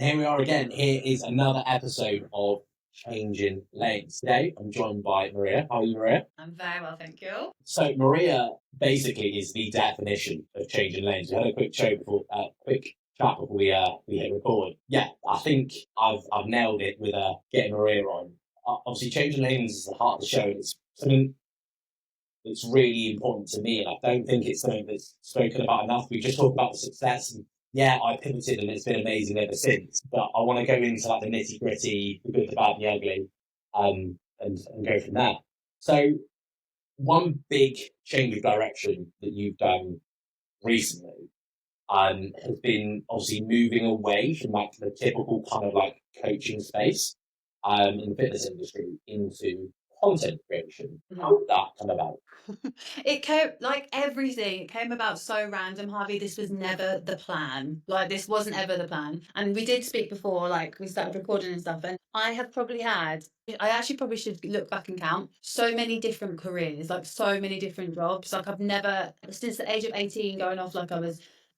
Here we are again. Here is another episode of Changing Lanes. Today, I'm joined by Maria. How are you, Maria? I'm very well, thank you. So, Maria basically is the definition of changing lanes. We had a quick show before, quick chat before we hit record. Yeah, I think I've nailed it with getting Maria on. Obviously, changing lanes is the heart of the show. It's something that's really important to me, and I don't think it's something that's spoken about enough. We just talk about the success, and yeah, I pivoted, and it's been amazing ever since. But I want to go into like the nitty gritty, the good, the bad, and the ugly, and go from there. So, one big change of direction that you've done recently has been obviously moving away from like the typical kind of like coaching space in the fitness industry into content creation. How did that come about? It came like everything. It came about so random, Harvey. This was never the plan. Like this wasn't ever the plan. And we did speak before, like we started recording and stuff. And I have probably had. I actually probably should look back and count so many different careers, like so many different jobs. Like I've never, since the age of 18, going off like I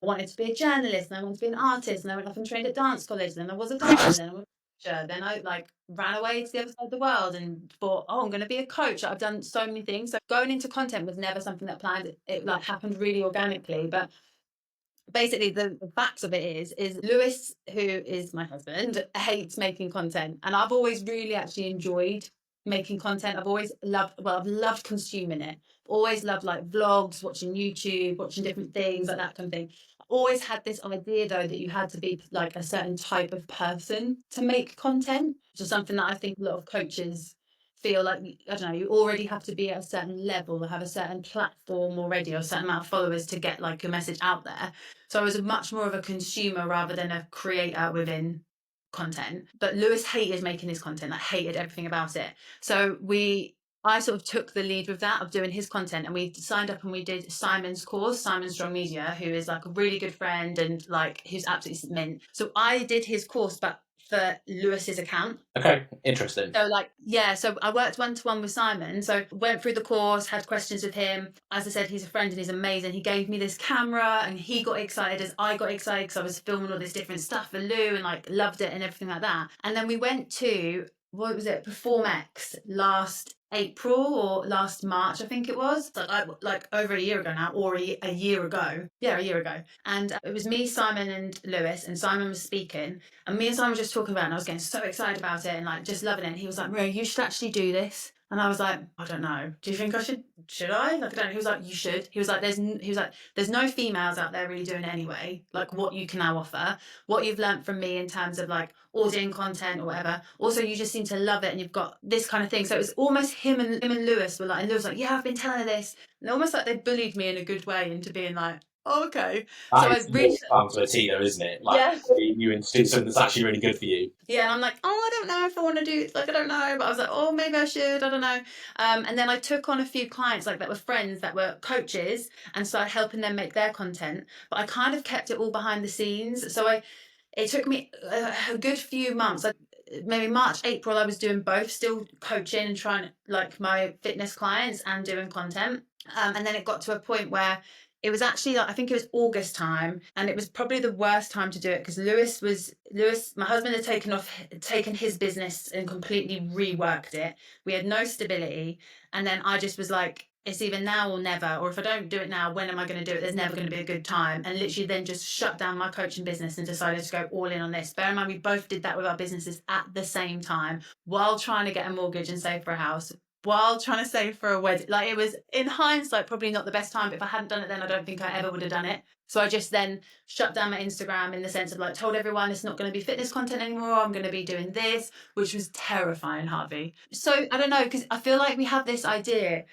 wanted to be a journalist and I wanted to be an artist and I went off and trained at dance college and then I was a dancer and then I was then I like ran away to the other side of the world and thought, oh, I'm going to be a coach. I've done so many things. So going into content was never something that planned. It like happened really organically. But basically the facts of it is Lewis, who is my husband, hates making content. And I've always really actually enjoyed making content. I've loved consuming it. Always loved like vlogs, watching YouTube, watching different things, like that kind of thing. Always had this idea though that you had to be like a certain type of person to make content, which is something that I think a lot of coaches feel like, I don't know, you already have to be at a certain level, have a certain platform already, or a certain amount of followers to get like your message out there. So I was much more of a consumer rather than a creator within content. But Lewis hated making his content. I hated everything about it. So I sort of took the lead with that of doing his content, and we signed up and we did Simon's course, Simon Strong Media, who is like a really good friend and like who's absolutely mint. So I did his course, but for Lewis's account. Okay, interesting. So like, yeah, so I worked one-to-one with Simon. So went through the course, had questions with him. As I said, he's a friend and he's amazing. He gave me this camera and he got excited as I got excited because I was filming all this different stuff for Lou and like loved it and everything like that. And then we went to, what was it, Perform X last April or last March, I think it was. Like over a year ago now, or a year ago. Yeah, a year ago. And it was me, Simon and Lewis, and Simon was speaking. And me and Simon were just talking about it, and I was getting so excited about it and like just loving it. And he was like, Maria, you should actually do this. And I was like, I don't know. Do you think I should? Should I? Like, I don't know. He was like, you should. He was like, there's no females out there really doing it anyway. Like what you can now offer, what you've learnt from me in terms of like auditing content or whatever. Also, you just seem to love it, and you've got this kind of thing. So it was almost him and Lewis were like, and Lewis was like, yeah, I've been telling her this, and almost like they bullied me in a good way into being like, oh, okay. So I reached down to a T, though, isn't it? Like, yeah. you institute something that's actually really good for you. Yeah, and I'm like, oh, I don't know if I want to do it. Like, I don't know. But I was like, oh, maybe I should. I don't know. And then I took on a few clients like that were friends that were coaches and started helping them make their content. But I kind of kept it all behind the scenes. So it took me a good few months, like maybe March, April, I was doing both, still coaching and trying like my fitness clients and doing content. And then it got to a point where it was actually like, I think it was August time, and it was probably the worst time to do it because Lewis, my husband, had taken his business and completely reworked it. We had no stability, and then I just was like, it's either now or never, or if I don't do it now, when am I going to do it? There's never going to be a good time. And literally then just shut down my coaching business and decided to go all in on this. Bear in mind, we both did that with our businesses at the same time while trying to get a mortgage and save for a house, while trying to save for a wedding. Like, it was, in hindsight, probably not the best time, but if I hadn't done it then, I don't think I ever would have done it. So I just then shut down my Instagram in the sense of like told everyone it's not going to be fitness content anymore. I'm going to be doing this, which was terrifying, Harvey. So I don't know, because I feel like we have this idea.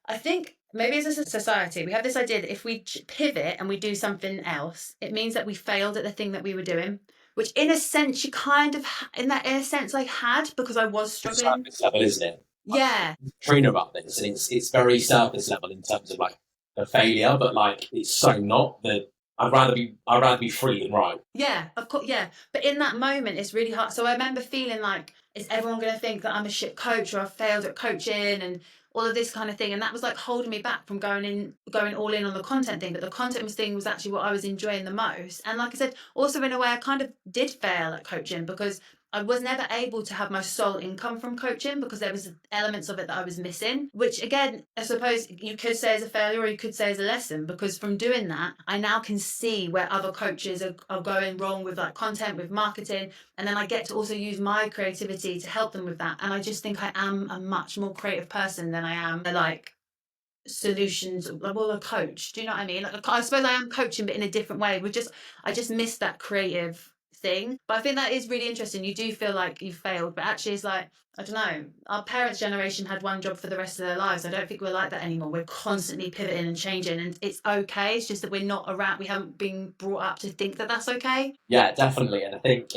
I think maybe as a society, we have this idea that if we pivot and we do something else, it means that we failed at the thing that we were doing, which in a sense you kind of, in a sense, like had, because I was struggling. Surface level, isn't it? Yeah. Trainer about this, and it's very surface level in terms of like the failure, but like it's so not that. I'd rather be free than right. Yeah, of course. Yeah, but in that moment, it's really hard. So I remember feeling like, is everyone going to think that I'm a shit coach or I've failed at coaching? And all of this kind of thing. And that was like holding me back from going all in on the content thing. But the content thing was actually what I was enjoying the most. And like I said, also in a way, I kind of did fail at coaching because I was never able to have my sole income from coaching because there was elements of it that I was missing, which again, I suppose you could say is a failure or you could say is a lesson, because from doing that, I now can see where other coaches are going wrong with like content, with marketing. And then I get to also use my creativity to help them with that. And I just think I am a much more creative person than I am like solutions, well, a coach. Do you know what I mean? Like, I suppose I am coaching, but in a different way. I just miss that creative thing. But I think that is really interesting. You do feel like you failed, but actually it's like, I don't know, our parents' generation had one job for the rest of their lives. I don't think we're like that anymore. We're constantly pivoting and changing, and it's okay. It's just that we're not around, we haven't been brought up to think that that's okay. Yeah, definitely. And I think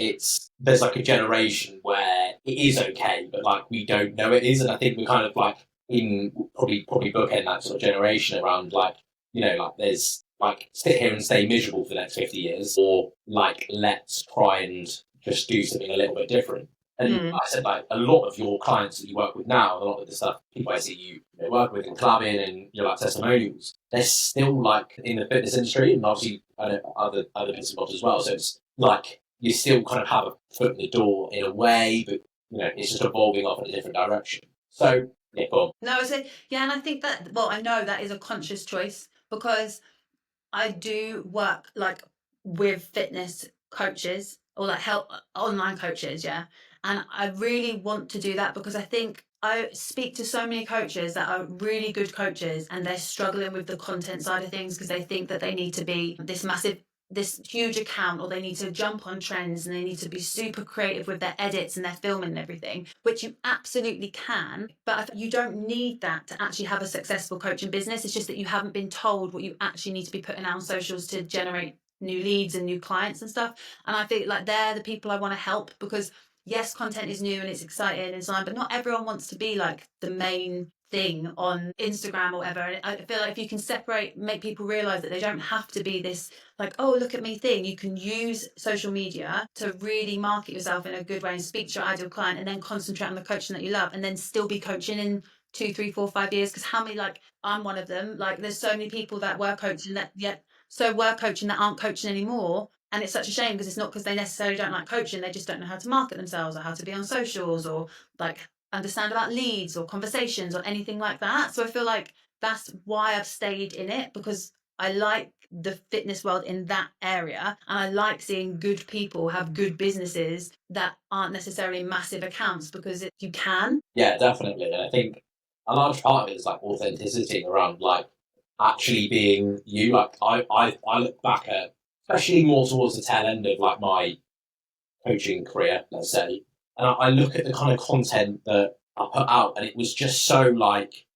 there's like a generation where it is okay, but like we don't know it is. And I think we're kind of like in probably bookend that sort of generation around like, like there's like sit here and stay miserable for the next 50 years, or like let's try and just do something a little bit different. And I said, like, a lot of your clients that you work with now, a lot of the stuff people I see you work with in clubbing and like testimonials, they're still like in the fitness industry, and obviously other bits and bobs as well. So it's like you still kind of have a foot in the door in a way, but it's just evolving off in a different direction. So yeah, cool. No, yeah, and I think that, well, I know that is a conscious choice because I do work like with fitness coaches or like help online coaches, yeah. And I really want to do that because I think I speak to so many coaches that are really good coaches and they're struggling with the content side of things because they think that they need to be this huge account, or they need to jump on trends and they need to be super creative with their edits and their filming and everything, which you absolutely can, but you don't need that to actually have a successful coaching business. It's just that you haven't been told what you actually need to be putting out on socials to generate new leads and new clients and stuff. And I think like they're the people I want to help, because yes, content is new and it's exciting and so on, but not everyone wants to be like the main thing on Instagram or whatever. And I feel like if you can make people realize that they don't have to be this like, oh, look at me thing. You can use social media to really market yourself in a good way and speak to your ideal client, and then concentrate on the coaching that you love, and then still be coaching in 2, 3, 4, 5 years. Because how many, like I'm one of them, like there's so many people that were coaching that aren't coaching anymore. And it's such a shame because it's not because they necessarily don't like coaching, they just don't know how to market themselves or how to be on socials or like understand about leads or conversations or anything like that. So I feel like that's why I've stayed in it, because I like the fitness world in that area, and I like seeing good people have good businesses that aren't necessarily massive accounts, because you can. Yeah, definitely. And I think a large part of it is like authenticity around like actually being you. Like I look back at, especially more towards the tail end of like my coaching career, let's say, and I look at the kind of content that I put out, and it was just so like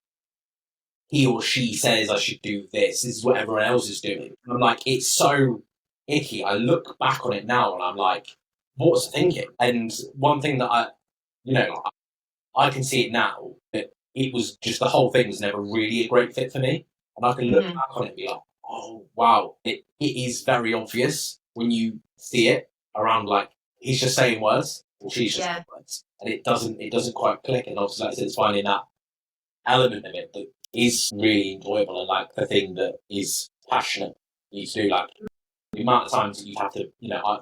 he or she says I should do this. This is what everyone else is doing. And I'm like, it's so icky. I look back on it now, and I'm like, what was I thinking? And one thing that I can see it now, but it was just the whole thing was never really a great fit for me. And I can look back on it and be like, oh, wow, it is very obvious when you see it around like, he's just saying words, or she's just saying words. And it doesn't quite click. And obviously, like I said, it's finding that element of it that is really enjoyable and like the thing that is passionate you to do. Like the amount of times that you have to,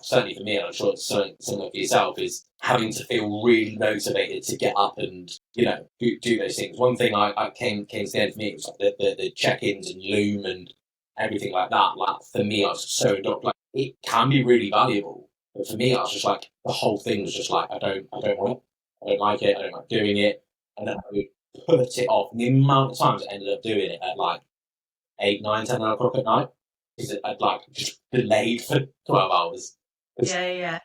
certainly for me, and I'm sure it's something for yourself, is having to feel really motivated to get up and, do those things. One thing I came to the end for me, it was like the check-ins and Loom and everything like that. Like for me, I was so like it can be really valuable, but for me, I was just like the whole thing was just like I don't want it, I don't like it, I don't like doing it, and then I would put it off. And the amount of times I ended up doing it at like 8, 9, 10 o'clock at night, because I'd like just delayed for 12 hours. Yeah.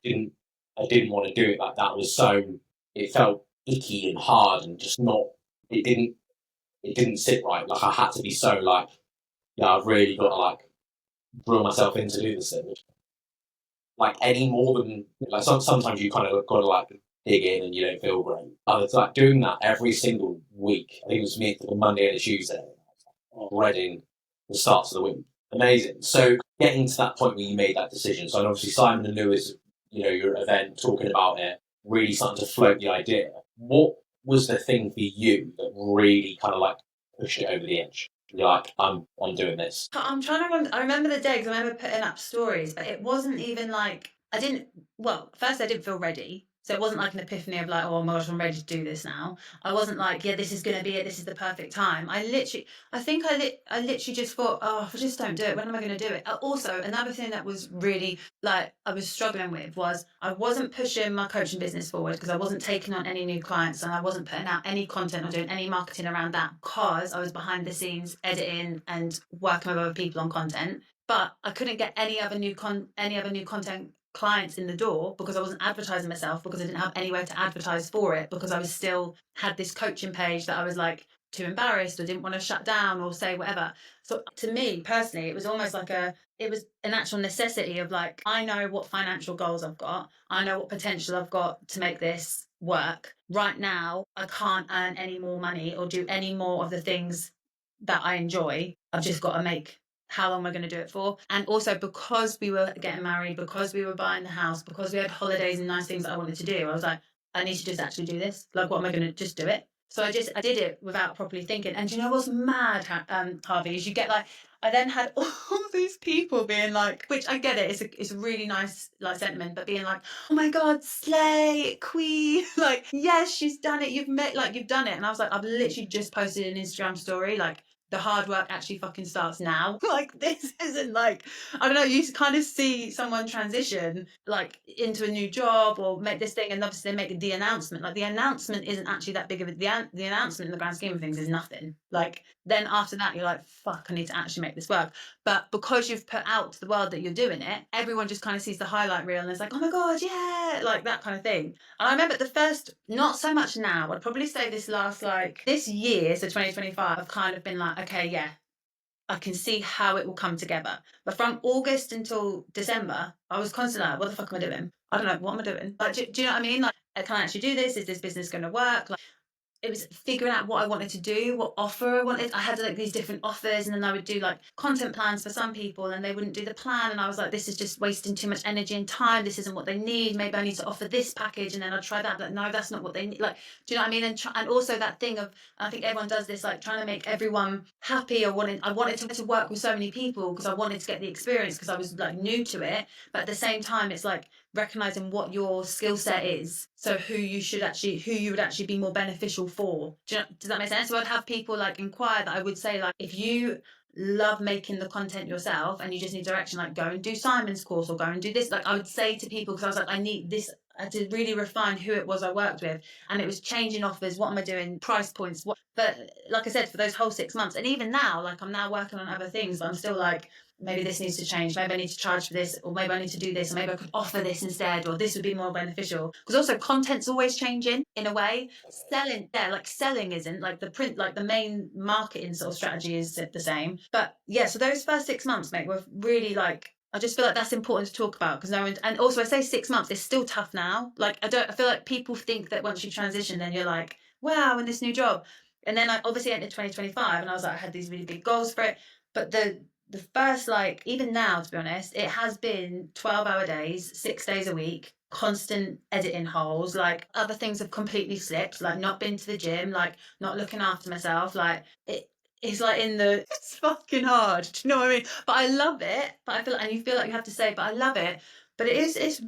I didn't want to do it like that. It felt icky and hard and just not, it didn't sit right. Like I had to be so like, yeah, I've really got to like drill myself in to do this thing. Like any more than, like sometimes you kind of got to like dig in and you don't feel great. I was like doing that every single week. I think it was me for the Monday and a Tuesday. Dreading the starts of the week. Amazing. So getting to that point where you made that decision. So obviously Simon and Lewis, your event, talking about it, really starting to float the idea. What was the thing for you that really kind of like pushed it over the edge? You're like, I'm doing this. I'm trying to remember. I remember the day because I remember putting up stories, but it wasn't even like I didn't. Well, first I didn't feel ready, so it wasn't like an epiphany of like, oh my gosh, I'm ready to do this now. I wasn't like, yeah, this is gonna be it. This is the perfect time. I think I literally just thought, oh, if I just don't do it, when am I gonna do it? Also, another thing that was really like I was struggling with was I wasn't pushing my coaching business forward because I wasn't taking on any new clients and I wasn't putting out any content or doing any marketing around that because I was behind the scenes editing and working with other people on content. But I couldn't get any other new content clients in the door because I wasn't advertising myself because I didn't have anywhere to advertise for it because I was still had this coaching page that I was like too embarrassed or didn't want to shut down or say whatever. So to me personally, it was almost like it was an actual necessity of like, I know what financial goals I've got. I know what potential I've got to make this work. Right now, I can't earn any more money or do any more of the things that I enjoy. I've just got to make how long we're going to do it for. And also because we were getting married, because we were buying the house, because we had holidays and nice things that I wanted to do, I was like, I need to just actually do this. Like, what am I going to just do it? So I did it without properly thinking. And do you know what's mad, Harvey, is you get like, I then had all these people being like, which I get it, it's a really nice like sentiment, but being like, oh my God, slay, queen, like, yes, she's done it. You've done it. And I was like, I've literally just posted an Instagram story, like, the hard work actually fucking starts now. Like this isn't like I don't know. You kind of see someone transition like into a new job or make this thing, and obviously they make the announcement. Like the announcement isn't actually that big of the announcement in the grand scheme of things is nothing. Like then after that you're like, fuck, I need to actually make this work. But because you've put out to the world that you're doing it, everyone just kind of sees the highlight reel and it's like, oh my God, yeah, like that kind of thing. And I remember the first, not so much now, I'd probably say this last like this year, so 2025, I've kind of been like, okay, yeah, I can see how it will come together. But from August until December, I was constantly like, what the fuck am I doing? I don't know, what am I doing? Like, do you know what I mean? Like, can I actually do this? Is this business going to work? Like, it was figuring out what I wanted to do, what offer I wanted. I had like these different offers, and then I would do like content plans for some people, and they wouldn't do the plan. And I was like, this is just wasting too much energy and time. This isn't what they need. Maybe I need to offer this package, and then I'd try that. But no, that's not what they need. Like, do you know what I mean? And also that thing of, I think everyone does this, like trying to make everyone happy. I wanted to work with so many people because I wanted to get the experience because I was like new to it. But at the same time, it's like recognizing what your skill set is, so who you would actually be more beneficial for. Does that make sense? So I'd have people like inquire that I would say like, if you love making the content yourself and you just need direction, like go and do Simon's course or go and do this. Like I would say to people, because I was like, I need this. I had to really refine who it was I worked with, and it was changing offers. What am I doing? Price points. What? But like I said, for those whole 6 months, and even now, like I'm now working on other things, but I'm still like, maybe this needs to change, maybe I need to charge for this, or maybe I need to do this, or maybe I could offer this instead, or this would be more beneficial. Because also content's always changing in a way. Selling, yeah, like selling isn't like the print, like the main marketing sort of strategy is the same. But yeah, so those first 6 months, mate, were really like, I just feel like that's important to talk about because no one, and also I say 6 months, it's still tough now. Like I feel like people think that once you transition, then you're like, wow, in this new job. And then I obviously entered 2025 and I was like, I had these really big goals for it. But the first, like, even now, to be honest, it has been 12-hour days, 6 days a week, constant editing holes. Like, other things have completely slipped, like, not been to the gym, like, not looking after myself. Like, it's like it's fucking hard. Do you know what I mean? But I love it. But I feel, and you feel like you have to say, but I love it. But it's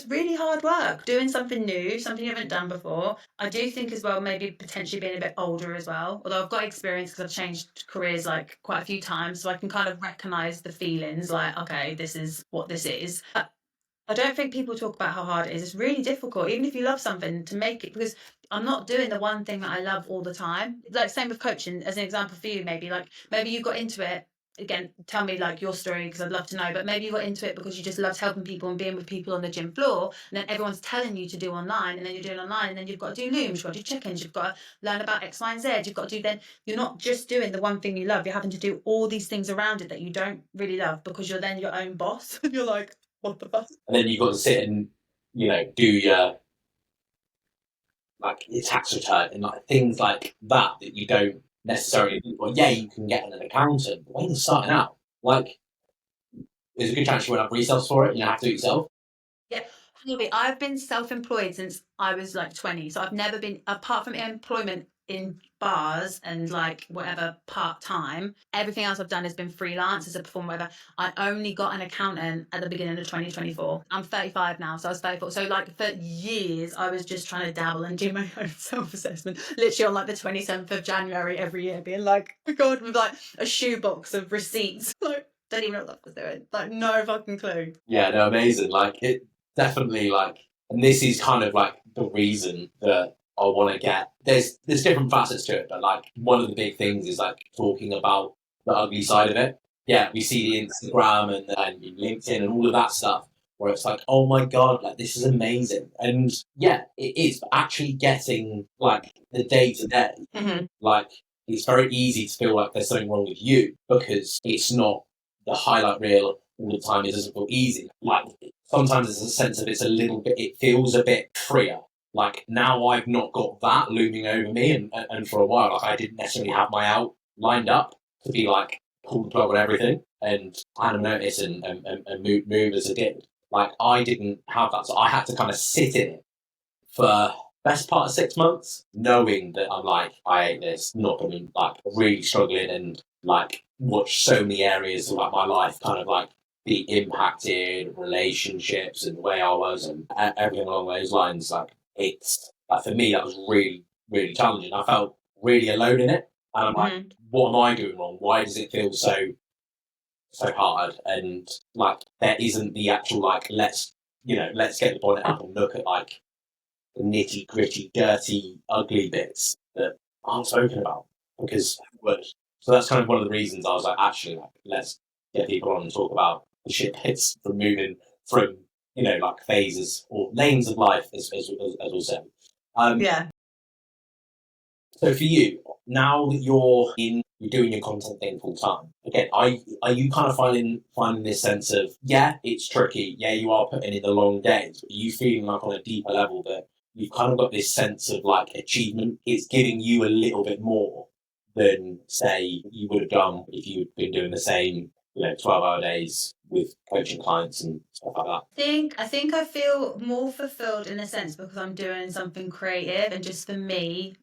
really hard work doing something new, something you haven't done before. I do think as well, maybe potentially being a bit older as well. Although I've got experience because I've changed careers like quite a few times, so I can kind of recognize the feelings. Like, okay, this is what this is. I don't think people talk about how hard it is. It's really difficult, even if you love something, to make it, because I'm not doing the one thing that I love all the time. Like same with coaching, as an example for you, maybe you got into it. Again, tell me like your story because I'd love to know. But maybe you got into it because you just loved helping people and being with people on the gym floor, and then everyone's telling you to do online, and then you're doing online, and then you've got to do looms, you've got to do check-ins, you've got to learn about X, Y, and Z. You've got to do then. You're not just doing the one thing you love. You're having to do all these things around it that you don't really love because you're then your own boss. And you're like, what the fuck? And then you've got to sit and, do your like your tax return and like things like that you don't necessarily do. Well, yeah, you can get an accountant, but when you're starting out, like there's a good chance you won't have resales for it, and you have to do it yourself. Yeah, Maybe I've been self-employed since I was like 20. So I've never been, apart from employment in bars and like whatever part time, everything else I've done has been freelance as a performer, whatever. I only got an accountant at the beginning of 2024. I'm 35 now, so I was 34. So like for years, I was just trying to dabble and do my own self-assessment. Literally on like the 27th of January every year, being like, oh God, with like a shoebox of receipts. Like, don't even know what I was doing. Like, no fucking clue. Yeah, no, amazing. Like it definitely like, and this is kind of like the reason that I want to get. There's different facets to it, but like one of the big things is like talking about the ugly side of it. Yeah, we see the Instagram and LinkedIn and all of that stuff where it's like, oh my god, like this is amazing, and yeah, it is. But actually getting like the day to day, like it's very easy to feel like there's something wrong with you because it's not the highlight reel all the time. It doesn't feel easy. Like sometimes there's a sense of it's a little bit. It feels a bit freer. Like now I've not got that looming over me, and for a while, like I didn't necessarily have my out lined up to be like pull the plug on everything and kind of notice and move as it did. Like I didn't have that, so I had to kind of sit in it for best part of 6 months, knowing that I'm like, I hate this, not gonna be like really struggling and like watch so many areas of like my life kind of like be impacted, relationships and the way I was and everything along those lines. Like it's like for me that was really, really challenging. I felt really alone in it. And I'm like, what am I doing wrong? Why does it feel so hard? And like there isn't the actual like let's get the bonnet up and look at like the nitty gritty, dirty, ugly bits that aren't spoken about because so that's kind of one of the reasons I was like, actually, like, let's get people on and talk about the shit bits from moving from like phases or lanes of life, as we'll say. Yeah. So for you, now that you're doing your content thing full time, again, are you kind of finding this sense of yeah, it's tricky, yeah, you are putting in the long days, but are you feeling like on a deeper level that you've kind of got this sense of like achievement? It's giving you a little bit more than say you would have done if you'd been doing the same, 12-hour days with coaching clients and stuff like that. I think I feel more fulfilled in a sense because I'm doing something creative and just for me,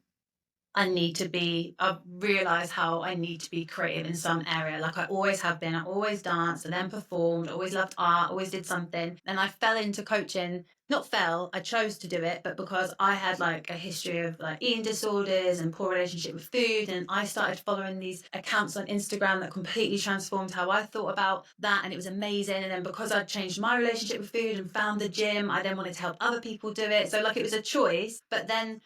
I've realised how I need to be creative in some area. Like I always have been. I always danced and then performed, always loved art, always did something. And I fell into coaching. Not fell, I chose to do it, but because I had like a history of like eating disorders and poor relationship with food. And I started following these accounts on Instagram that completely transformed how I thought about that. And it was amazing. And then because I'd changed my relationship with food and found the gym, I then wanted to help other people do it. So like it was a choice. But then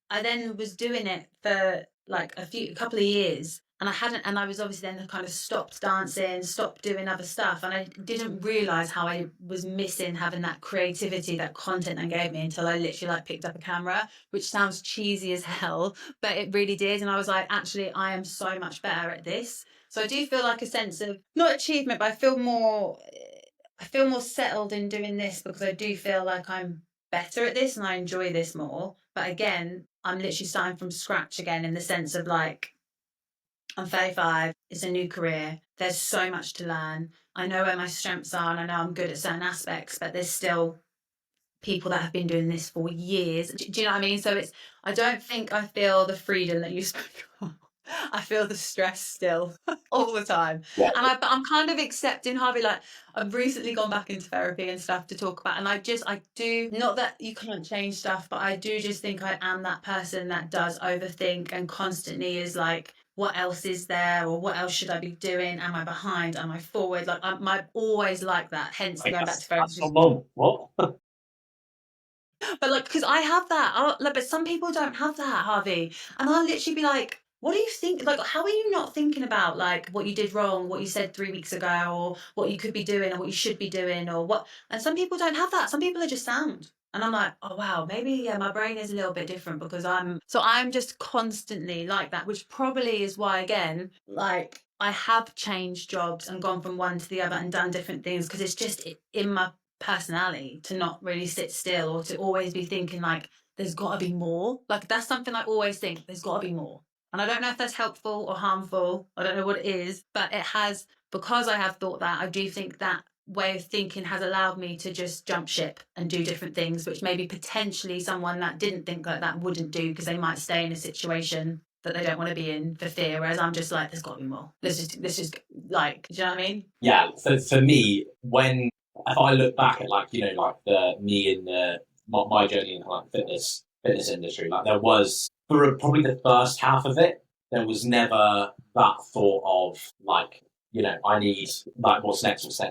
I then was doing it for like a couple of years and I was obviously then kind of stopped dancing, stopped doing other stuff. And I didn't realize how I was missing having that creativity, that content that gave me until I literally like picked up a camera, which sounds cheesy as hell, but it really did. And I was like, actually, I am so much better at this. So I do feel like a sense of not achievement, but I feel more settled in doing this because I do feel like I'm better at this and I enjoy this more. But again, I'm literally starting from scratch again in the sense of like, I'm 35, it's a new career. There's so much to learn. I know where my strengths are and I know I'm good at certain aspects, but there's still people that have been doing this for years. Do you know what I mean? So I don't think I feel the freedom that you spoke of. I feel the stress still all the time. Yeah. And I'm kind of accepting Harvey, like I've recently gone back into therapy and stuff to talk about. And I do, not that you can't change stuff, but I do just think I am that person that does overthink and constantly is like, what else is there or what else should I be doing? Am I behind? Am I forward? Like I'm always like that. Hence Like, going back to therapy. that's your mum. What? But like, because I have that, like, but some people don't have that, Harvey. And I'll literally be like, what do you think? Like, how are you not thinking about like what you did wrong, what you said 3 weeks ago, or what you could be doing, or what you should be doing, or what? And some people don't have that. Some people are just sound. And I'm like, oh wow, maybe yeah, my brain is a little bit different because I'm just constantly like that, which probably is why again, like I have changed jobs and gone from one to the other and done different things because it's just in my personality to not really sit still or to always be thinking like there's got to be more. Like that's something I always think there's got to be more. And I don't know if that's helpful or harmful. I don't know what it is, but it has, because I have thought that, I do think that way of thinking has allowed me to just jump ship and do different things, which maybe potentially someone that didn't think like that wouldn't do, because they might stay in a situation that they don't want to be in for fear. Whereas I'm just like, there's got to be more. Let's just like, do you know what I mean? Yeah. For me, if I look back at like, like the me in my journey in like fitness industry, like there was for probably the first half of it, there was never that thought of like, I need like what's next.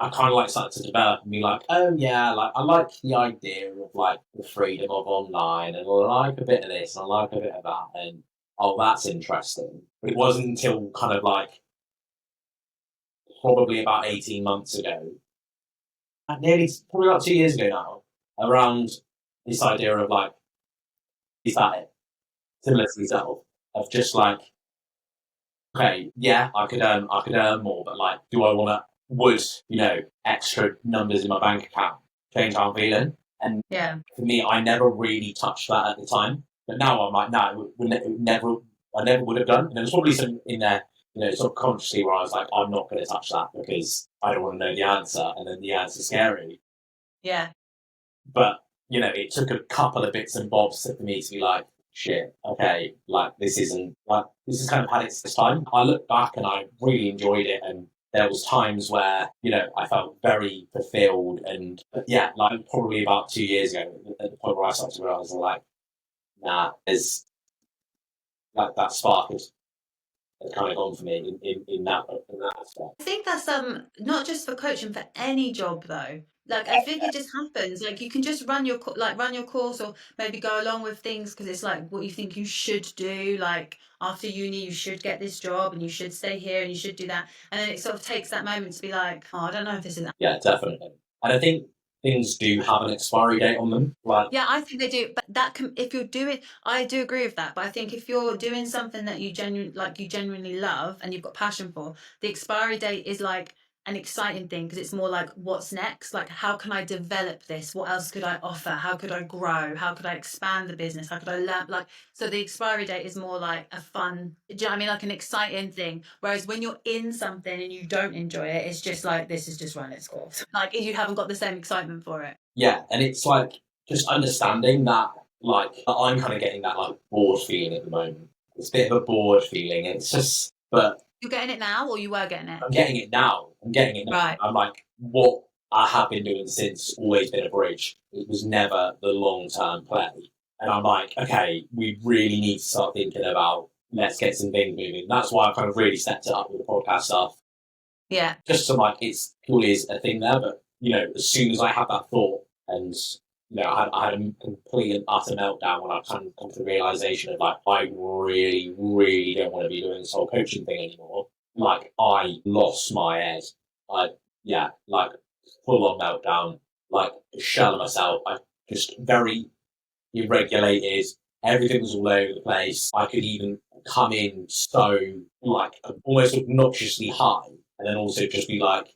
I kind of like started to develop and be like, oh yeah, like I like the idea of like the freedom of online, and I like a bit of this, and I like a bit of that, and oh, that's interesting. But it wasn't until kind of like probably about 18 months ago, nearly probably about 2 years ago now, around this idea of like, is that it? Similar to yourself, of just like, okay, yeah, I could earn more, but like, do I want to, would, extra numbers in my bank account change how I'm feeling? And Yeah. for me, I never really touched that at the time. But now I'm like, no, I never would have done. And there was probably some in there, subconsciously where I was like, I'm not going to touch that because I don't want to know the answer. And then the answer's scary. Yeah. But, it took a couple of bits and bobs for me to be like, shit, okay, like this has kind of had its time. I look back and I really enjoyed it, and there was times where, I felt very fulfilled, and yeah, like probably about 2 years ago, at the point where I started to realize like, nah, there's like that spark has kind of gone for me in that aspect. I think that's not just for coaching, for any job though. Like I think it just happens. Like you can just run your course, or maybe go along with things because it's like what you think you should do. Like after uni, you should get this job and you should stay here and you should do that. And then it sort of takes that moment to be like, oh, I don't know if this is. Yeah, definitely. And I think things do have an expiry date on them. Like, Yeah, I think they do, but that can, if you're doing, I do agree with that. But I think if you're doing something that you genuinely love and you've got passion for, the expiry date is like an exciting thing because it's more like what's next? Like how can I develop this? What else could I offer? How could I grow? How could I expand the business? How could I learn? Like so, the expiry date is more like a fun. Do you know what I mean? Like an exciting thing. Whereas when you're in something and you don't enjoy it, it's just like this is just run its course. Like you haven't got the same excitement for it. yeah, and it's like just understanding that, like, I'm kind of getting that like bored feeling at the moment. It's a bit of a bored feeling. It's just, but You're getting it now, or you were getting it? I'm getting it now. I'm getting it now. Right. I'm like, what I have been doing since always been a bridge. It was never the long term play. And I'm like, okay, we really need to start thinking about let's get some things moving. That's why I kind of really stepped it up with the podcast stuff. Yeah. Just so like it's purely is a thing there, but as soon as I had that thought, and I had a complete and utter meltdown when I kind of come to the realization of like I really, really don't want to be doing this whole coaching thing anymore. Like I lost my head. Like full on meltdown, like shell of myself. I just very irregulated. Everything was all over the place. I could even come in so like almost obnoxiously high, and then also just be like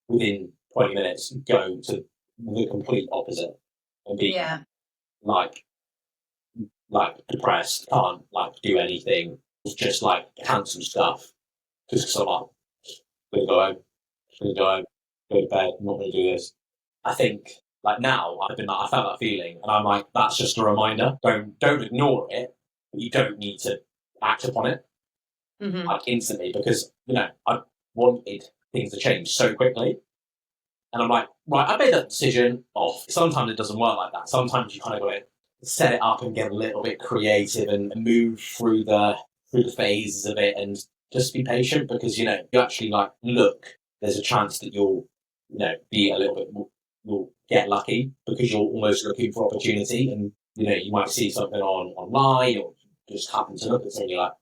within 20 minutes go to the complete opposite and be Yeah. like depressed, can't like do anything, just like cancel stuff just because I'm like gonna go home, gonna go home, go to bed, I'm not gonna do this. I think like now I felt that feeling and I'm like, that's just a reminder. Don't ignore it, but you don't need to act upon it like instantly because I wanted things to change so quickly. And I'm like, right, I made that decision off. Sometimes it doesn't work like that. Sometimes you kind of got to set it up and get a little bit creative and move through the phases of it and just be patient because you actually like look. There's a chance that you'll be a little bit more, you'll get lucky because you're almost looking for opportunity and you might see something online or just happen to look at something like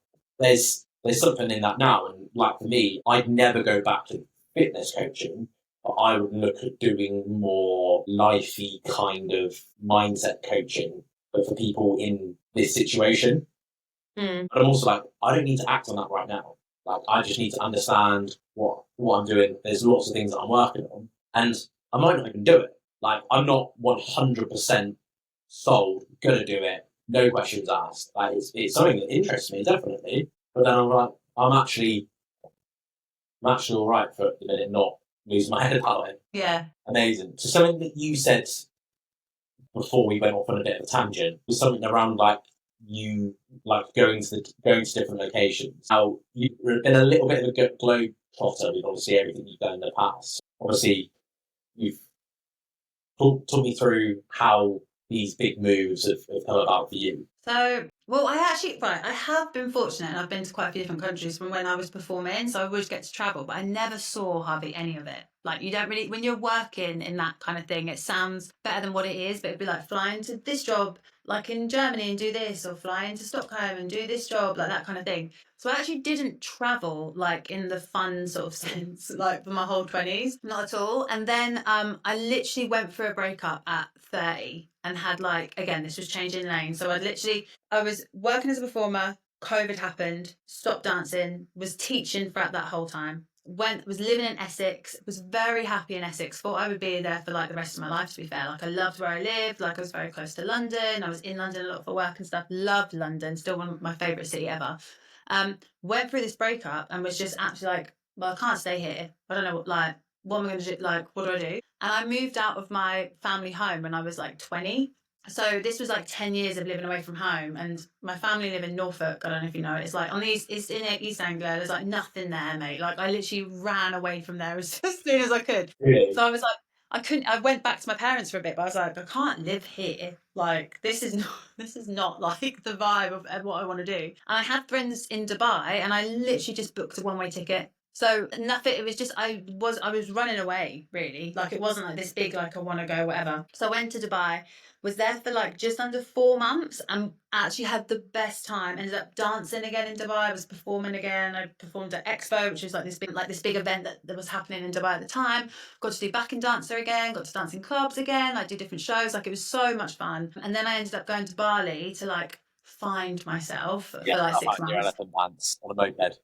there's something in that now and like for me I'd never go back to fitness coaching but I would look at doing more lifey kind of mindset coaching, but for people in this situation. Mm. But I'm also like, I don't need to act on that right now. Like, I just need to understand what I'm doing. There's lots of things that I'm working on, and I might not even do it. Like, I'm not 100% sold, gonna do it, no questions asked. Like, it's something that interests me, definitely. But then I'm like, I'm actually all right for the minute, not losing my head about it. Yeah. Amazing. So something that you said before we went off on a bit of a tangent was something around like you like going to different locations. How you've been a little bit of a globe trotter with obviously everything you've done in the past. Obviously, you've talk me through how these big moves have come about for you. So, well, I have been fortunate and I've been to quite a few different countries from when I was performing. So I always get to travel, but I never saw hardly any of it. Like, you don't really, when you're working in that kind of thing, it sounds better than what it is, but it'd be like flying to this job, like in Germany and do this, or flying to Stockholm and do this job, like that kind of thing. So I actually didn't travel like in the fun sort of sense, like for my whole 20s, not at all. And then I literally went through a breakup at 30 and had like, again, this was changing lanes. So I was working as a performer, COVID happened, stopped dancing, was teaching throughout that whole time. Was living in Essex, was very happy in Essex, thought I would be there for like the rest of my life, to be fair. Like I loved where I lived, like I was very close to London, I was in London a lot for work and stuff, loved London, still one of my favourite city ever. Went through this breakup and was just actually like, well, I can't stay here. I don't know what am I going to do? Like, what do I do? And I moved out of my family home when I was like 20. So this was like 10 years of living away from home, and my family live in Norfolk. I don't know if you know it. It's like on the east, it's in East Anglia. There's like nothing there, mate. Like I literally ran away from there as soon as I could. Really? So I was like, I couldn't. I went back to my parents for a bit, but I was like, I can't live here. Like this is not like the vibe of what I want to do. And I had friends in Dubai, and I literally just booked a one-way ticket. So nothing. It was just I was running away really. Like it wasn't like this big like I want to go whatever. So I went to Dubai, was there for like just under 4 months and actually had the best time. Ended up dancing again in Dubai. I was performing again. I performed at Expo, which was like this big event that was happening in Dubai at the time. Got to do backing dancer again, got to dance in clubs again, like do different shows. Like it was so much fun. And then I ended up going to Bali to like find myself for like 6 months. Your elephant pants on a moped.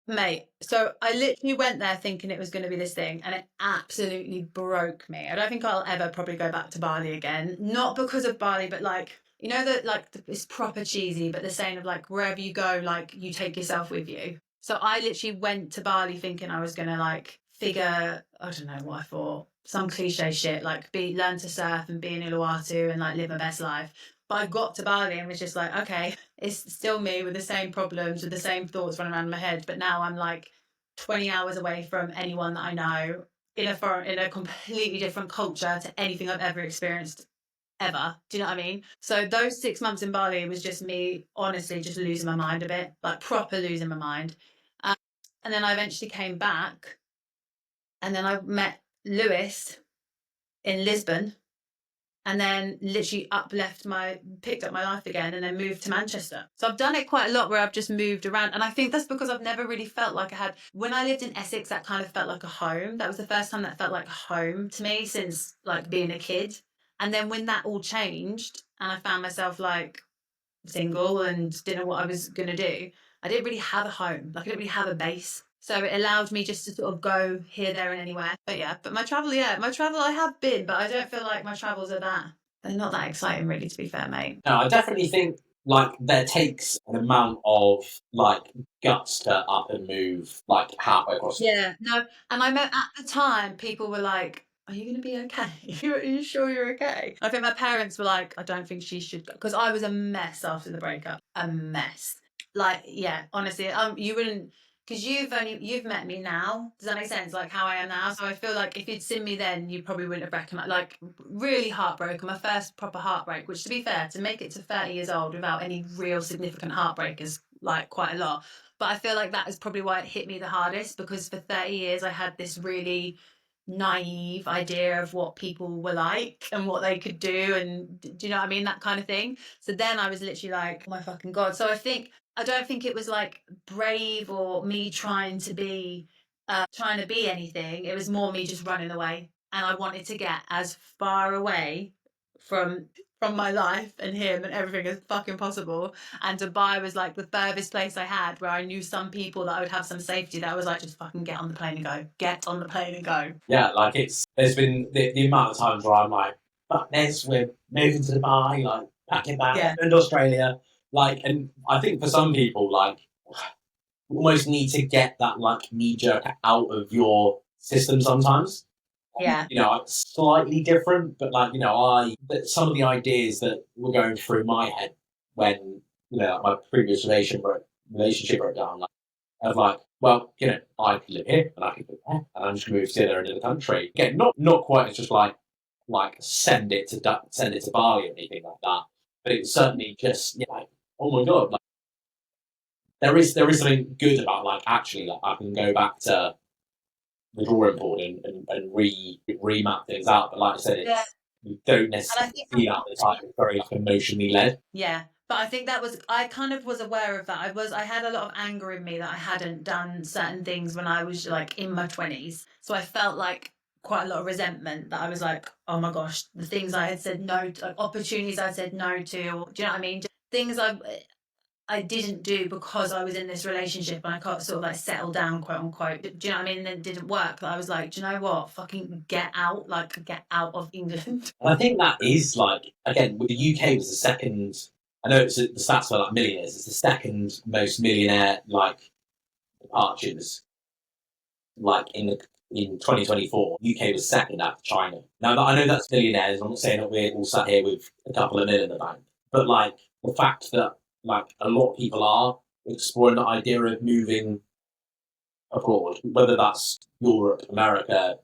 Mate, so I literally went there thinking it was going to be this thing, and it absolutely broke me. I don't think I'll ever probably go back to Bali again. Not because of Bali, but like, you know, that like it's proper cheesy, but the saying of like, wherever you go, like, you take yourself with you. So I literally went to Bali thinking I was going to like figure, I don't know what I thought, some cliche shit, like learn to surf and be in Uluwatu and like live my best life. But I got to Bali and was just like, okay, it's still me with the same problems, with the same thoughts running around in my head. But now I'm like 20 hours away from anyone that I know in a completely different culture to anything I've ever experienced ever. Do you know what I mean? So those 6 months in Bali was just me honestly just losing my mind a bit, like proper losing my mind. Um, and then I eventually came back, and then I met Lewis in Lisbon, and then literally picked up my life again and then moved to Manchester. So I've done it quite a lot where I've just moved around. And I think that's because I've never really felt like when I lived in Essex, that kind of felt like a home. That was the first time that felt like home to me since like being a kid. And then when that all changed and I found myself like single and didn't know what I was going to do, I didn't really have a home. Like I didn't really have a base. So it allowed me just to sort of go here, there, and anywhere. But yeah, my travel I have been, but I don't feel like my travels they're not that exciting, really, to be fair, mate. No, I definitely think like there takes an amount of like guts to up and move like halfway across. Yeah, no, and I met at the time, people were like, "Are you going to be okay? Are you sure you're okay?" I think my parents were like, "I don't think she should go," because I was a mess after the breakup, a mess. Like, yeah, honestly, you wouldn't, because you've met me now. Does that make sense? Like how I am now. So I feel like if you'd seen me then, you probably wouldn't have recognized. Like really heartbroken, my first proper heartbreak. Which, to be fair, to make it to 30 years old without any real significant heartbreak is like quite a lot. But I feel like that is probably why it hit me the hardest, because for 30 years I had this really naive idea of what people were like and what they could do, and do you know what I mean, that kind of thing. So then I was literally like, oh my fucking god. So I don't think it was like brave or me trying to be anything. It was more me just running away, and I wanted to get as far away from my life and him and everything as fucking possible. And Dubai was like the furthest place I had where I knew some people that I would have some safety, that I was like, just fucking get on the plane and go. Get on the plane and go. Yeah, like there's been the amount of times where I'm like, fuck this, we're moving to Dubai, like packing back, Yeah. and Australia. Like, and I think for some people, like, you almost need to get that like knee jerk out of your system sometimes. Yeah. Slightly different, but some of the ideas that were going through my head when, my previous relationship broke down, of well, I could live here and I could live there, and I'm just going to move to the other end of the country. Again, not quite as just send it to Bali or anything like that, but it's certainly just oh my god, there is something good about actually I can go back to the drawing board and remap things out. But like I said, Yeah. you don't And I necessarily think feel at the time. It's very emotionally led. yeah, but I think that was, I kind of was aware of that. I had a lot of anger in me that I hadn't done certain things when I was like in my 20s. So I felt like quite a lot of resentment that I was like, oh my gosh, the things I had said no to, like opportunities I said no to, or, do you know what I mean? Just things I didn't do because I was in this relationship and I can't sort of like settle down, quote unquote. Do you know what I mean? And it didn't work. But I was like, do you know what? Fucking get out, like get out of England. And I think that is again, the UK was the second. I know the stats for millionaires. It's the second most millionaire departures in 2024. UK was second after China. Now I know that's millionaires. I'm not saying that we're all sat here with a couple of million in the bank, but the fact that a lot of people are exploring the idea of moving abroad, whether that's Europe, America,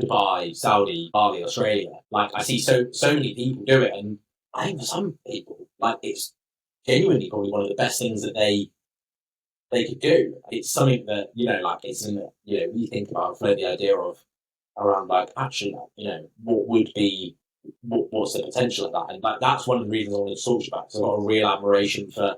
Dubai, Saudi, Bali, Australia. I see so many people do it, and I think for some people, it's genuinely probably one of the best things that they could do. It's something that it's something that we think about, float the idea of around actually, what would be what's the potential of that, and that's one of the reasons I wanted to talk to you about. Because I've got a real admiration for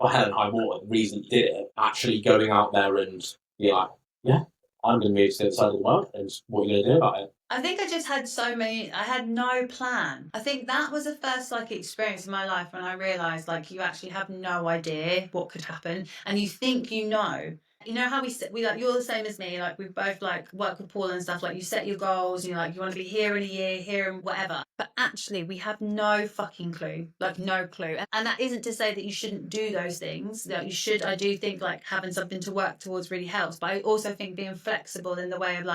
Helen High Water, the reason he did it, actually going out there and be like, yeah, I'm going to move to the other side of the world, and what are you going to do about it? I think I just had I had no plan. I think that was the first experience in my life when I realized you actually have no idea what could happen, and you think you know. You know how we you're the same as me. We both work with Paul and stuff. You set your goals. You you want to be here in a year, here and whatever. But actually, we have no fucking clue. No clue. And that isn't to say that you shouldn't do those things. You should. I do think having something to work towards really helps. But I also think being flexible in the way of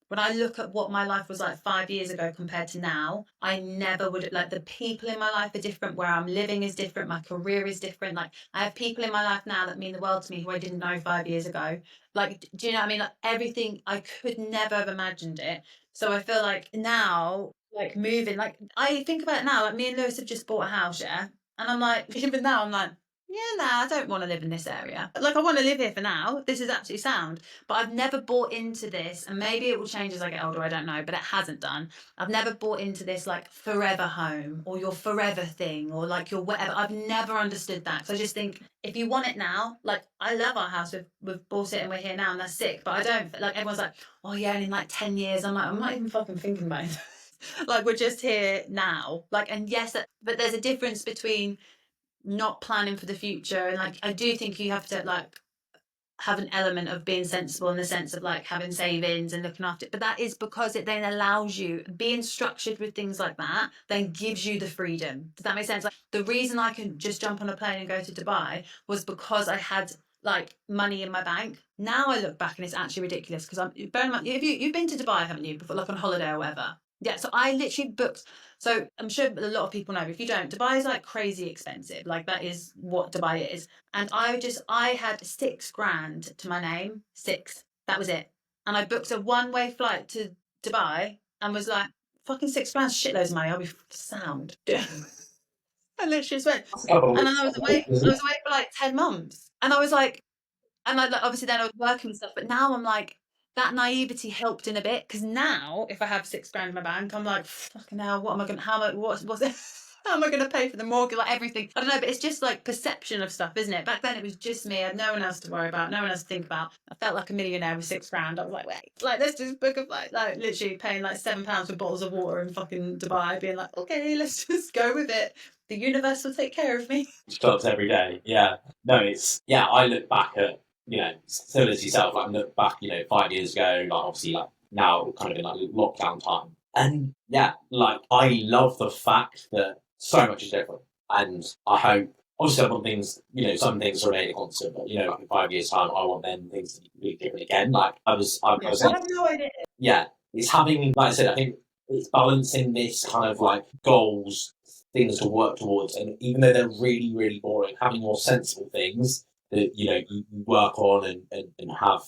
when I look at what my life was like 5 years ago compared to now, I never would the people in my life are different. Where I'm living is different. My career is different. I have people in my life now that mean the world to me who I didn't know 5 years ago. Do you know what I mean? Everything, I could never have imagined it. So I feel now, moving, I think about it now, me and Lewis have just bought a house, yeah? And I'm even now, I'm yeah, nah, I don't want to live in this area. I want to live here for now. This is absolutely sound. But I've never bought into this, and maybe it will change as I get older, I don't know, but it hasn't done. I've never bought into this forever home or your forever thing or your whatever. I've never understood that. So I just think if you want it now, I love our house, we've bought it and we're here now and that's sick. But I don't, everyone's oh yeah, and in 10 years, I'm not even fucking thinking about it. We're just here now. And yes, but there's a difference between not planning for the future and I do think you have to have an element of being sensible in the sense of having savings and looking after it. But that is because it then allows you being structured with things like that, then gives you the freedom. Does that make sense? The reason I can just jump on a plane and go to Dubai was because I had money in my bank. Now I look back and it's actually ridiculous because I'm bear in mind, you've been to Dubai, haven't you, before, on holiday or whatever? Yeah, so I literally booked. So I'm sure a lot of people know, but if you don't, Dubai is crazy expensive. That is what Dubai is. And I had 6 grand to my name. 6. That was it. And I booked a one-way flight to Dubai and was fucking 6 grand, shitloads of money. I'll be sound. I literally just went. And then I was away for 10 months. And I was and obviously then I was working and stuff, but now I'm that naivety helped in a bit because now if I have 6 grand in my bank, I'm fucking hell, what am I gonna? How am I? What's it? How am I gonna pay for the mortgage? Everything. I don't know, but it's just perception of stuff, isn't it? Back then it was just me. I had no one else to worry about, no one else to think about. I felt like a millionaire with 6 grand. I was wait, let's just book a flight. Literally paying £7 for bottles of water in fucking Dubai, being okay, let's just go with it. The universe will take care of me. Clubs every day. Yeah. No, I look back at, similar to yourself, look back, 5 years ago, obviously now kind of in lockdown time. And yeah, I love the fact that so much is different. And I hope obviously I want things, some things remain a constant, but like in 5 years' time, I want then things to be completely different again. Like I was I have no idea. yeah, it's having, like I said, I think it's balancing this kind of like goals, things to work towards, and even though they're really, really boring, having more sensible things that you work on and have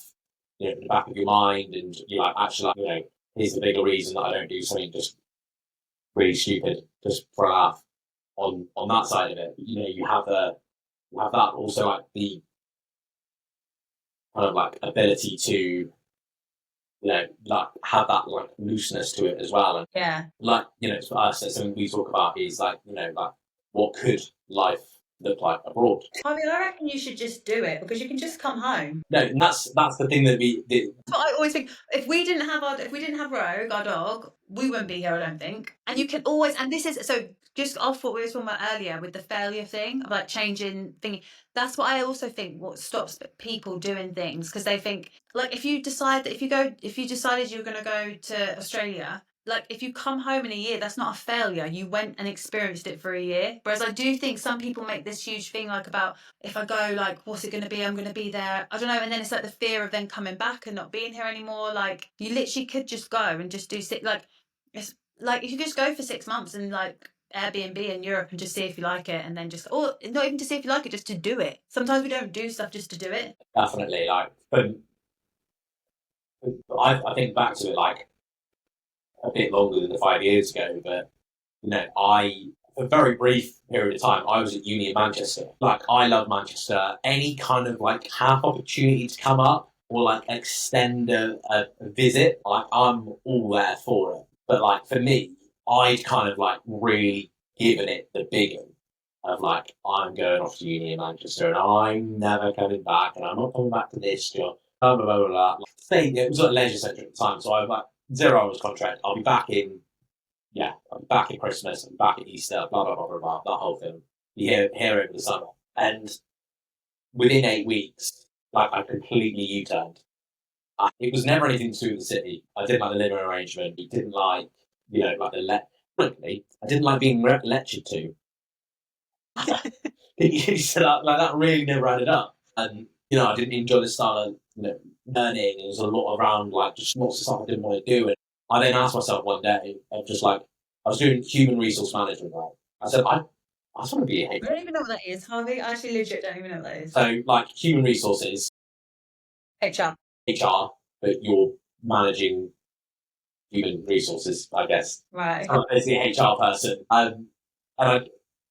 in the back of your mind, and you're like, actually, like, here's the bigger reason that I don't do something just really stupid, just for a laugh. On that side of it, you have that also like the kind of like ability to like have that like looseness to it as well. And Yeah. like, for us, that's something we talk about is like, like what could life look like abroad? I mean, I reckon you should just do it because you can just come home. No, and that's the thing that That's what I always think. If we didn't have Rogue, our dog, we wouldn't be here, I don't think. And you can always, and this is so just off what we were talking about earlier with the failure thing, about changing thing. That's what I also think what stops people doing things because they think like if you decide that if you decided you were going to go to Australia, like if you come home in a year, that's not a failure. You went and experienced it for a year. Whereas I do think some people make this huge thing like about if I go, like, what's it going to be? I'm going to be there. I don't know. And then it's like the fear of then coming back and not being here anymore. Like, you literally could just go and just do like, it's like if you could just go for 6 months and like Airbnb in Europe and just see if you like it, and then just, or not even to see if you like it, just to do it. Sometimes we don't do stuff just to do it. definitely like. But I think back to it like a bit longer than the 5 years ago, but I for a very brief period of time, I was at uni in Manchester. Like, I love Manchester. Any kind of like half opportunity to come up or like extend a visit, like I'm all there for it. But like for me, I'd kind of like really given it the big one of like I'm going off to uni in Manchester and I'm never coming back and I'm not coming back to this job. Blah blah blah blah. Blah. Like, it was like leisure centre at the time, so I was like 0 hours contract. I'll be back in I'm back at Christmas, I'm back at Easter, blah blah blah blah blah, that whole thing. You here over the summer, and within 8 weeks, like I completely U-turned. It was never anything to do with the city. I didn't like the living arrangement. I didn't like, like the frankly, I didn't like being lectured to. So like that really never added up, and I didn't enjoy the style of learning. There was a lot around like just lots of stuff I didn't want to do, and I then asked myself one day, of just like I was doing human resource management, right? I said I just want to be a I don't even know what that is, Harvey. I actually legit don't even know what that is. So like human resources, HR. HR, but you're managing human resources, I guess. Right. I'm basically a HR person, and I,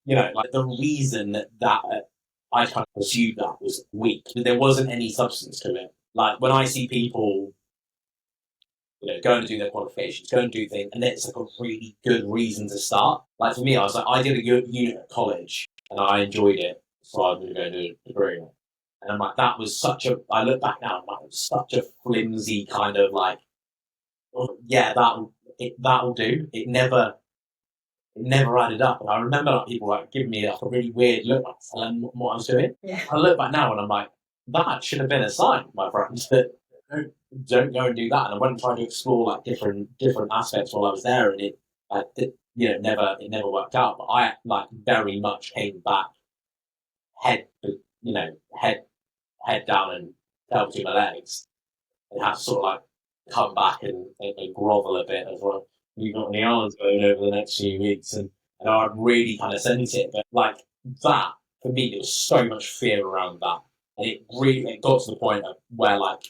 like the reason that I kind of pursued that was weak. There wasn't any substance to it. Like when I see people, go and do their qualifications, go and do things, and it's like a really good reason to start. Like for me, I was like, I did a good unit at college and I enjoyed it, so I'm going to go and do a degree. And I'm like, that was such a. I look back now, I'm like, it was such a flimsy kind of like, oh, yeah, that'll do. It never added up. And I remember like, people like giving me like a really weird look, like telling them what I was doing. Yeah. I look back now and I'm like, that should have been a sign, my friends, that don't go and do that. And I went and tried to explore like different aspects while I was there, and it never worked out. But I like very much came back head, head down and tail between my legs, and had to sort of like come back and grovel a bit as well. You've got any hours going over the next few weeks, and I really kind of sensed it. But like that, for me, there was so much fear around that. And it got to the point of where like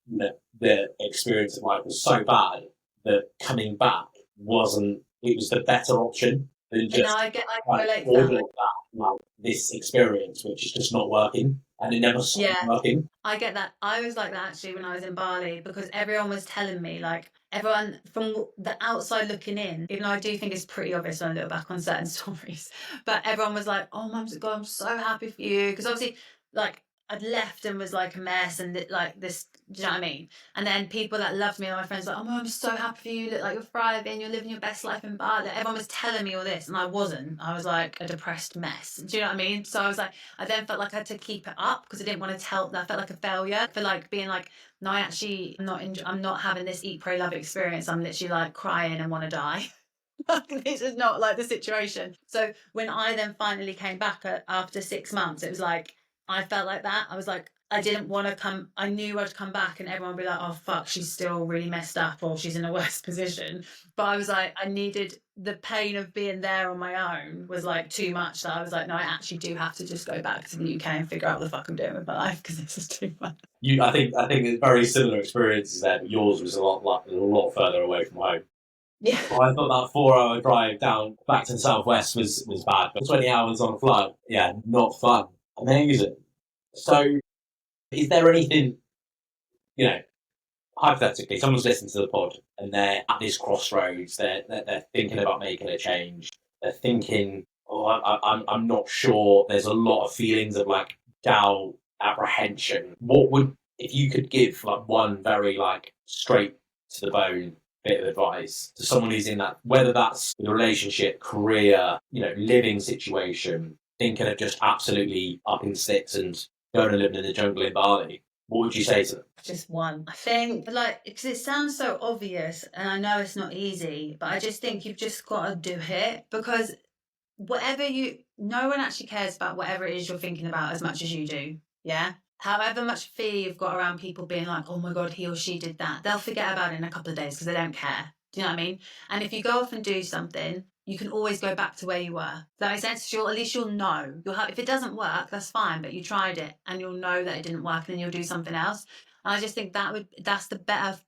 the experience of life was so bad that coming back wasn't, it was the better option than just I can like, relate to order that. like this experience, which is just not working, and it never stopped Yeah. working. I get that. I was like that actually when I was in Bali because everyone was telling me, like, everyone from the outside looking in, even though I do think it's pretty obvious when I look back on certain stories, but everyone was like, oh, my God, I'm so happy for you. Because obviously, like, I'd left and was like a mess and like this, do you know what I mean? And then people that loved me, and my friends, were like, oh, Mum, I'm so happy for you. You look like you're thriving. You're living your best life in Bali. Everyone was telling me all this, and I wasn't. I was like a depressed mess. Do you know what I mean? So I was like, I then felt like I had to keep it up because I didn't want to tell. I felt like a failure for like being like, no, I actually I'm not having this eat, pray, love experience. I'm literally like crying and want to die. This is not like the situation. So when I then finally came back after 6 months, it was like I felt like that. I was like, I didn't want to come. I knew I'd come back, and everyone would be like, "Oh fuck, she's still really messed up, or she's in a worse position." But I was like, I needed the pain of being there on my own was like too much. So I was like, no, I actually do have to just go back to the UK and figure out what the fuck I'm doing with my life because this is too much. I think it's very similar experiences there, but yours was a lot further away from home. Yeah. Well, I thought that 4 hour drive down back to the southwest was bad, but 20 hours on a flight, yeah, not fun. Amazing. So, is there anything, you know, hypothetically, someone's listening to the pod and they're at this crossroads, they're thinking about making a change, they're thinking, oh, I'm not sure. There's a lot of feelings of like doubt, apprehension. What would, if you could give like one very like straight to the bone bit of advice to someone who's in that, whether that's the relationship, career, living situation, thinking of just absolutely upping sticks and going and living in the jungle in Bali, what would you say to them? Just one. I think, like, because it sounds so obvious, and I know it's not easy, but I just think you've just got to do it because no one actually cares about whatever it is you're thinking about as much as you do. Yeah. However much fear you've got around people being like, oh my God, he or she did that, they'll forget about it in a couple of days because they don't care. Do you know what I mean? And if you go off and do something, you can always go back to where you were. Does that make sense? At least you'll know. If it doesn't work, that's fine, but you tried it and you'll know that it didn't work and then you'll do something else. And I just think that's the better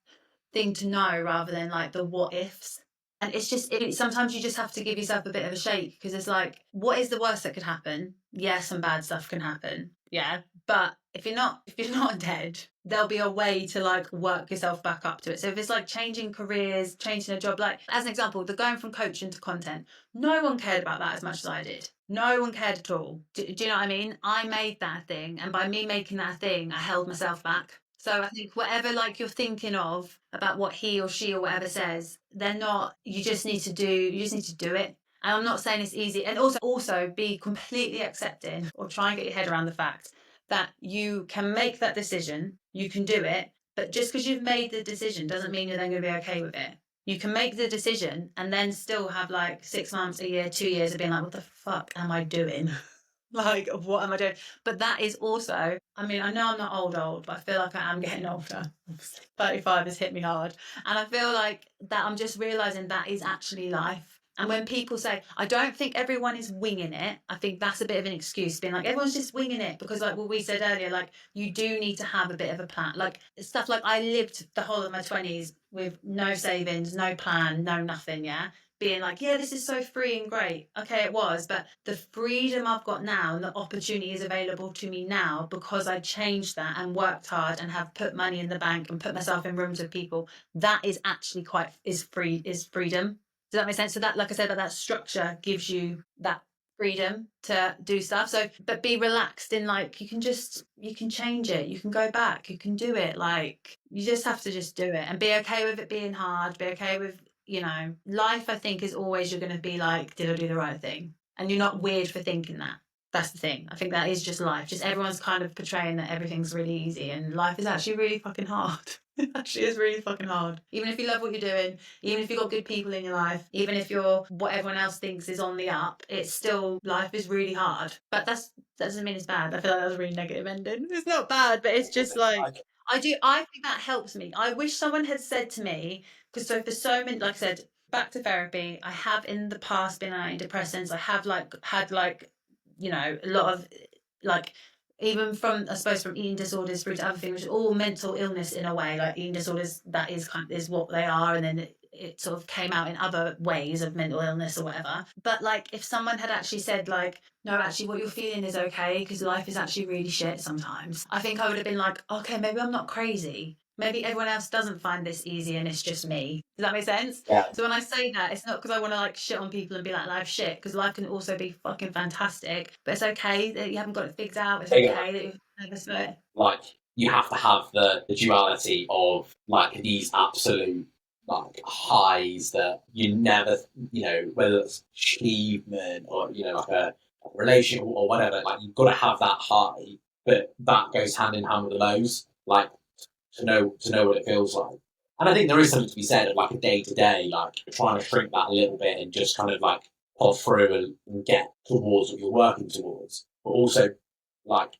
thing to know rather than like the what ifs. And it's just sometimes you just have to give yourself a bit of a shake because it's like, what is the worst that could happen? Yeah, some bad stuff can happen. Yeah. But if you're not dead, there'll be a way to like work yourself back up to it. So if it's like changing careers, changing a job, like as an example, the going from coaching to content, no one cared about that as much as I did. No one cared at all. Do you know what I mean? I made that a thing, and by me making that a thing, I held myself back. So I think whatever like you're thinking of about what he or she or whatever says, they're not. You just need to do it. And I'm not saying it's easy. And also be completely accepting or try and get your head around the fact that you can make that decision, you can do it, but just because you've made the decision doesn't mean you're then going to be okay with it. You can make the decision and then still have like 6 months, a year, 2 years of being like, what the fuck am I doing? Like, what am I doing? But that is also, I mean, I know I'm not old, but I feel like I am getting older. 35 has hit me hard. And I feel like that I'm just realizing that is actually life. And when people say, I don't think everyone is winging it, I think that's a bit of an excuse, being like, everyone's just winging it. Because, like what we said earlier, like, you do need to have a bit of a plan. Like, stuff like I lived the whole of my 20s with no savings, no plan, no nothing, yeah? Being like, yeah, this is so free and great. Okay, it was, but the freedom I've got now and the opportunities available to me now because I changed that and worked hard and have put money in the bank and put myself in rooms with people, that is actually is freedom. Does that make sense? So that, like I said, that structure gives you that freedom to do stuff. So, but be relaxed in like you can change it, you can go back, you can do it. Like you just have to just do it and be okay with it being hard. Be okay with life. I think is always you're going to be like, did I do the right thing? And you're not weird for thinking that. That's the thing. I think that is just life. Just everyone's kind of portraying that everything's really easy, and life is actually really fucking hard. It actually is really fucking hard. Even if you love what you're doing, even if you've got good people in your life, even if you're what everyone else thinks is on the up, it's still life is really hard. But that doesn't mean it's bad. I feel like that was a really negative ending. It's not bad, but it's just like I think that helps me. I wish someone had said to me, because so for so many, like I said, back to therapy. I have in the past been on antidepressants. I have like had like a lot of like even from I suppose from eating disorders through to other things, which are all mental illness in a way. Like eating disorders, that is is what they are, and then it sort of came out in other ways of mental illness or whatever. But like if someone had actually said like, no, actually what you're feeling is okay because life is actually really shit sometimes, I think I would have been like, okay, maybe I'm not crazy. Maybe everyone else doesn't find this easy and it's just me. Does that make sense? Yeah. So when I say that, it's not because I want to like shit on people and be like life shit, because life can also be fucking fantastic. But it's okay that you haven't got it figured out. It's okay that you've never through it. Like you have to have the duality of like these absolute like highs that you never, whether it's achievement or like a relationship or whatever, like you've got to have that high, but that goes hand in hand with the lows, like to know what it feels like. And I think there is something to be said of like a day to day, like trying to shrink that a little bit and just kind of like pod through and get towards what you're working towards. But also, like,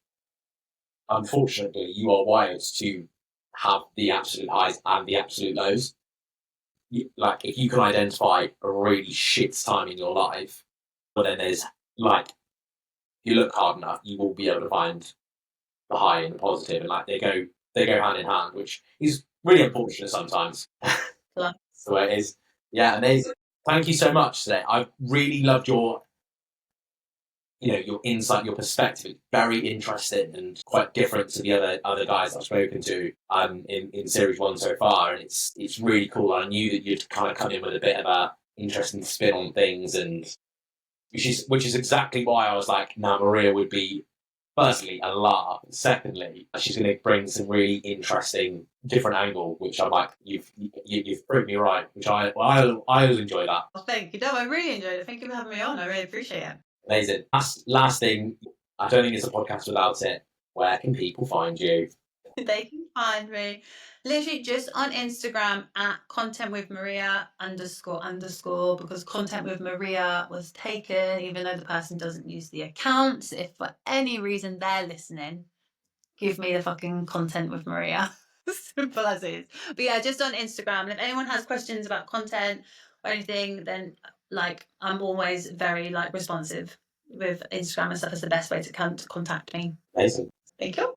unfortunately, you are wired to have the absolute highs and the absolute lows. Like, if you can identify a really shit time in your life, but then there's like, if you look hard enough, you will be able to find the high and the positive, and like they go hand in hand, which is really unfortunate sometimes. Yeah. That's the way it is. Yeah, amazing. Thank you so much today. I really loved your, your insight, your perspective. Very interesting and quite different to the other guys I've spoken to in series one so far, and it's really cool. I knew that you'd kind of come in with a bit of a interesting spin on things, and which is exactly why I was like, now Maria would be, firstly, a laugh. Secondly, she's going to bring some really interesting, different angle, which I'm like, you've proved me right. Which I always enjoy that. Well, thank you. No, I really enjoyed it. Thank you for having me on. I really appreciate it. Amazing. Last thing, I don't think it's a podcast without it. Where can people find you? They can find me literally just on Instagram at content with Maria __ because content with Maria was taken, even though the person doesn't use the account. If for any reason they're listening, give me the fucking content with Maria. Simple as it is. But yeah, just on Instagram. And if anyone has questions about content or anything, then like I'm always very like responsive with Instagram and stuff. Is the best way to contact me. Amazing. Thank you.